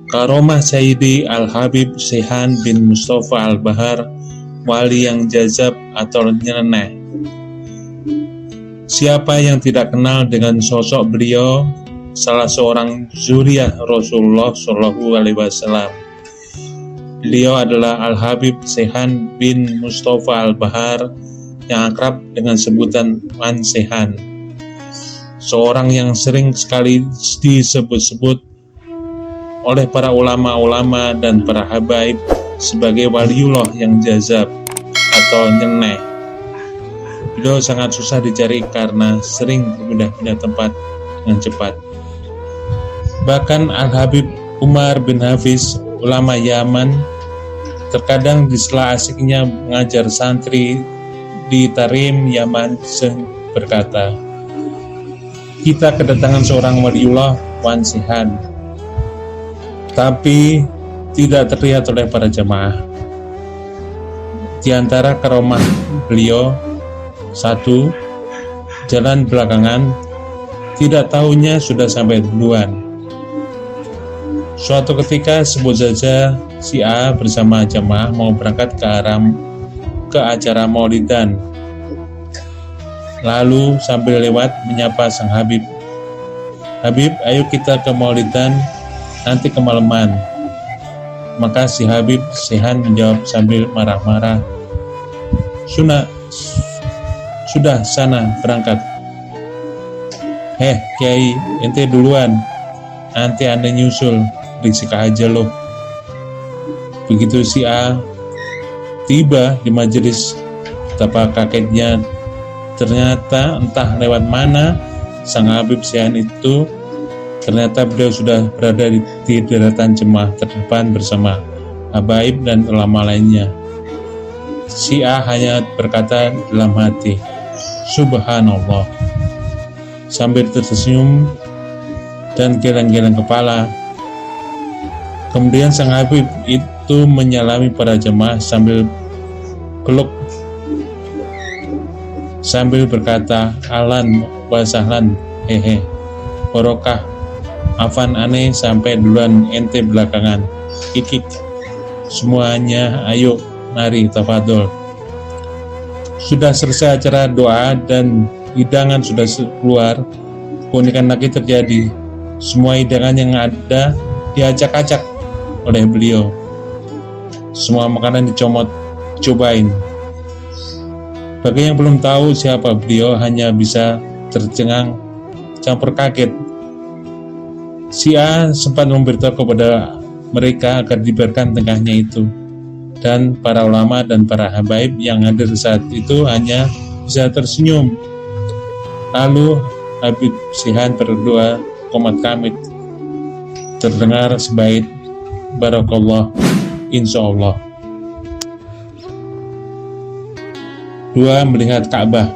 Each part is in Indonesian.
Karomah Sayyidi Al-Habib Saihan bin Mustafa Al-Bahar, wali yang jazab atau nyeleneh. Siapa yang tidak kenal dengan sosok beliau, salah seorang zuriyah Rasulullah Shallallahu Alaihi Wasallam. Beliau adalah Al-Habib Saihan bin Mustafa Al-Bahar yang akrab dengan sebutan Wan Saihan. Seorang yang sering sekali disebut-sebut oleh para ulama-ulama dan para habaib sebagai waliullah yang jazab atau nyeleneh. Beliau sangat susah dicari karena sering berpindah-pindah tempat dengan cepat. Bahkan Al-Habib Umar bin Hafiz, ulama Yaman, terkadang di sela asiknya mengajar santri di Tarim, Yaman, berkata, "Kita kedatangan seorang waliullah Wan Saihan, tapi tidak terlihat oleh para jamaah. Di antara karomah beliau, 1. Jalan belakangan, tidak tahunya sudah sampai duluan. Suatu ketika sebut saja si A bersama jamaah mau berangkat ke acara maulidan. Lalu sambil lewat menyapa sang Habib, 'Habib, ayo kita ke maulidan, nanti kemalaman.' Maka si Habib Saihan menjawab sambil marah-marah, 'Sudah sana berangkat.' 'Kiai, ente duluan, nanti anda nyusul, berisik aja loh.' Begitu si A tiba di majelis, betapa kagetnya. Ternyata entah lewat mana sang Habib Saihan itu, ternyata beliau sudah berada di deretan jemaah terdepan bersama habaib dan ulama lainnya. Si A hanya berkata dalam hati, 'Subhanallah,' sambil tersenyum dan geleng-geleng kepala. Kemudian sang Habib itu menyalami para jemaah sambil peluk, sambil berkata, 'Ahlan wa sahlan, barokah, afan aneh sampai duluan, ente belakangan, kikik, semuanya ayo mari tafadhol.' Sudah selesai acara doa dan hidangan sudah keluar, keunikan lagi terjadi. Semua hidangan yang ada diacak-acak oleh beliau. Semua makanan cobain. Bagi yang belum tahu siapa beliau hanya bisa tercengang, campur kaget. Si A sempat memberitahu kepada mereka agar dibiarkan tengahnya itu, dan para ulama dan para habaib yang hadir saat itu hanya bisa tersenyum. Lalu Habib Saihan berdoa qomat kamit, terdengar sebaik barakallah, insyaallah. 2. Melihat Ka'bah.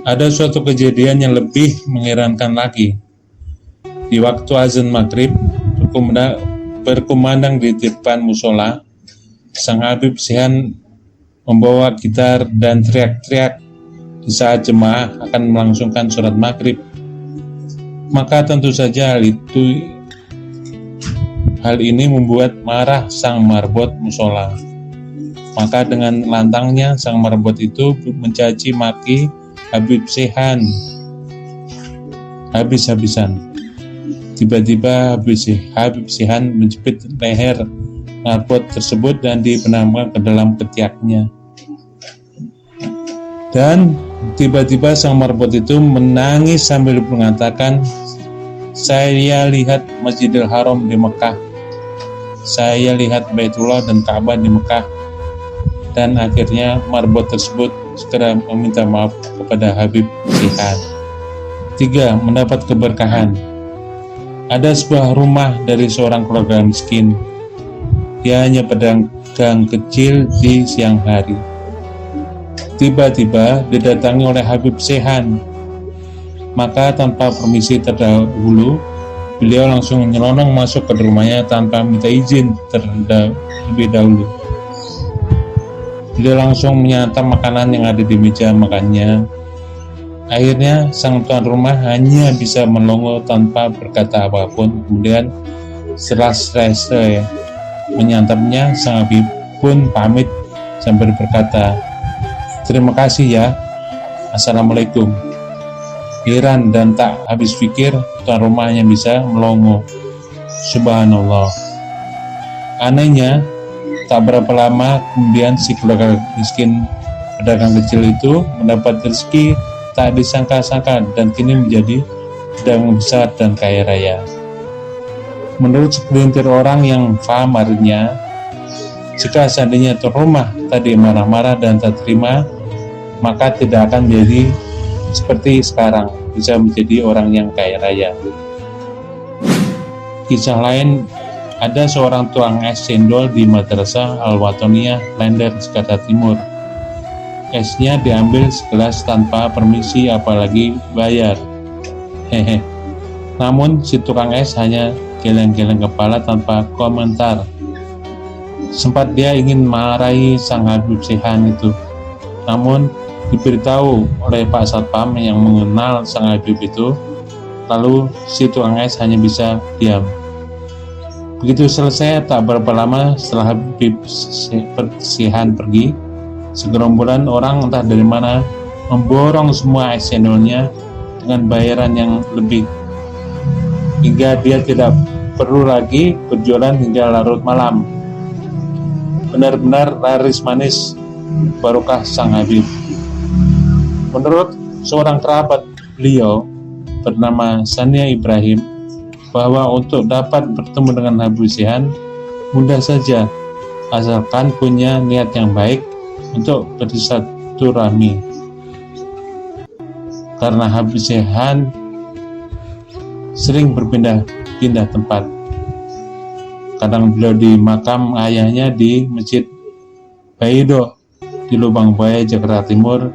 Ada suatu kejadian yang lebih mengherankan lagi. Di waktu azan maghrib berkumandang di depan musola, sang Habib Saihan membawa gitar dan teriak-teriak di saat jemaah akan melangsungkan sholat maghrib. Maka tentu saja hal ini membuat marah sang marbot musola. Maka dengan lantangnya sang marbot itu mencaci maki Habib Saihan habis-habisan. Tiba-tiba Habib Saihan menjepit leher marbot tersebut dan dibenamkan ke dalam ketiaknya. Dan tiba-tiba sang marbot itu menangis sambil mengatakan, "Saya lihat Masjidil Haram di Mekah, saya lihat Baitullah dan Ka'bah di Mekah." Dan akhirnya marbot tersebut segera meminta maaf kepada Habib Saihan. 3. Mendapat keberkahan. Ada sebuah rumah dari seorang keluarga miskin. Dia hanya pedagang kecil di siang hari. Tiba-tiba didatangi oleh Habib Saihan. Maka tanpa permisi terdahulu, beliau langsung nyelonong masuk ke rumahnya tanpa minta izin terlebih dahulu. Beliau langsung menyantap makanan yang ada di meja makannya. Akhirnya sang tuan rumah hanya bisa melongo tanpa berkata apapun. Kemudian Setelah menyantapnya, sang Habib pun pamit sambil berkata, "Terima kasih ya, Assalamualaikum." Heran dan tak habis pikir, tuan rumahnya bisa melongo. Subhanallah. Anehnya, tak berapa lama kemudian si keluarga miskin pedagang kecil itu mendapat rezeki tak disangka-sangka dan kini menjadi pedagang besar dan kaya raya. Menurut segelintir orang yang paham artinya, jika seandainya tuan rumah tadi marah-marah dan tak terima, maka tidak akan menjadi seperti sekarang, bisa menjadi orang yang kaya raya. Kisah lain, ada seorang tukang es cendol di Madrasah Al-Watoniyah, Klender, Jakarta Timur. Esnya diambil segelas tanpa permisi apalagi bayar. Hehe. Namun si tukang es hanya geleng-geleng kepala tanpa komentar. Sempat dia ingin marahi sang Habib Sehan itu, namun diberitahu oleh Pak Satpam yang mengenal sang Habib itu, lalu si tukang es hanya bisa diam. Begitu selesai, tak berapa lama setelah Habib Sehan pergi, segerombolan orang entah dari mana memborong semua es cendolnya dengan bayaran yang lebih, hingga dia tidak perlu lagi berjualan hingga larut malam. Benar-benar laris manis barokah sang Habib. Menurut seorang kerabat beliau bernama Sania Ibrahim, bahwa untuk dapat bertemu dengan Habib Sehan mudah saja, asalkan punya niat yang baik untuk bersilaturahmi. Karena Habib Sehan sering berpindah-pindah tempat. Kadang beliau di makam ayahnya di Masjid Baido di Lubang Buaya, Jakarta Timur,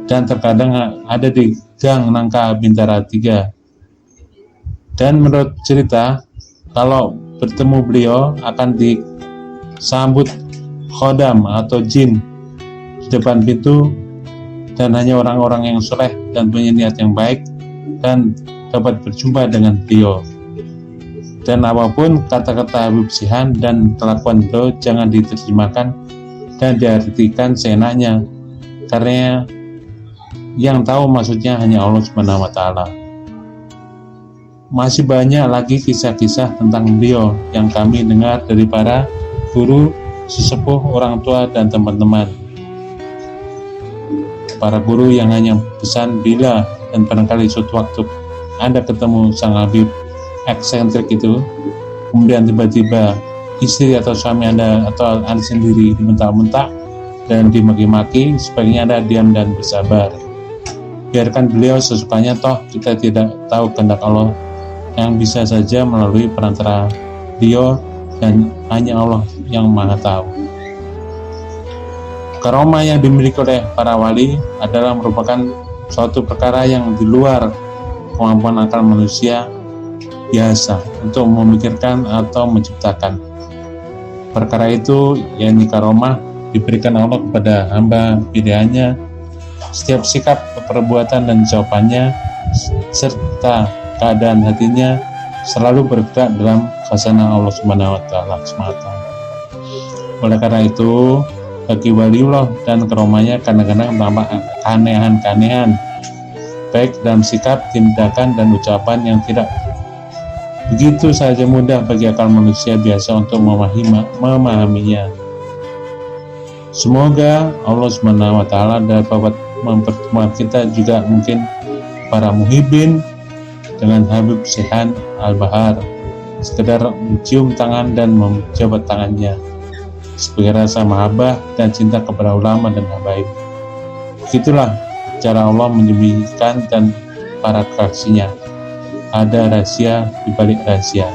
dan terkadang ada di Gang Nangka Bintara 3. Dan menurut cerita, kalau bertemu beliau akan disambut khodam atau jin di depan pintu, dan hanya orang-orang yang soleh dan punya niat yang baik dan dapat berjumpa dengan beliau. Dan apapun kata-kata Habib Sehan dan kelakuan beliau jangan diterjemahkan dan diartikan seenaknya, karena yang tahu maksudnya hanya Allah Subhanahu wa Ta'ala. Masih banyak lagi kisah-kisah tentang beliau yang kami dengar dari para guru, sesepuh, orang tua, dan teman-teman. Para guru yang hanya pesan bila dan barangkali suatu waktu Anda ketemu sang Habib eksentrik itu, kemudian tiba-tiba istri atau suami Anda atau Anda sendiri dibentak-bentak dan dimaki-maki, sebaiknya Anda diam dan bersabar. Biarkan beliau sesukanya, toh kita tidak tahu kehendak Allah yang bisa saja melalui perantara beliau, dan hanya Allah yang maha tahu. Karomah yang dimiliki oleh para wali adalah merupakan suatu perkara yang di luar kemampuan akal manusia biasa untuk memikirkan atau menciptakan. Perkara itu, yakni karomah, diberikan Allah kepada hamba pilihannya. Setiap sikap, perbuatan, dan jawabannya serta keadaan hatinya selalu bergerak dalam khazanah Allah Subhanahu wa Ta'ala semata. Oleh karena itu, bagi waliullah dan karomahnya kadang-kadang tampak keanehan-keanehan, baik dalam sikap, tindakan, dan ucapan yang tidak begitu saja mudah bagi akal manusia biasa untuk memahaminya. Semoga Allah Subhanahu wa Ta'ala dapat mempertemukan kita juga mungkin para muhibin dengan Habib Sehan Al-Bahar, sekedar mencium tangan dan menjabat tangannya sebagai rasa mahabbah dan cinta kepada ulama dan habaib. Begitulah cara Allah menyembunyikan dan para kekasihnya. Ada rahasia di balik rahasia.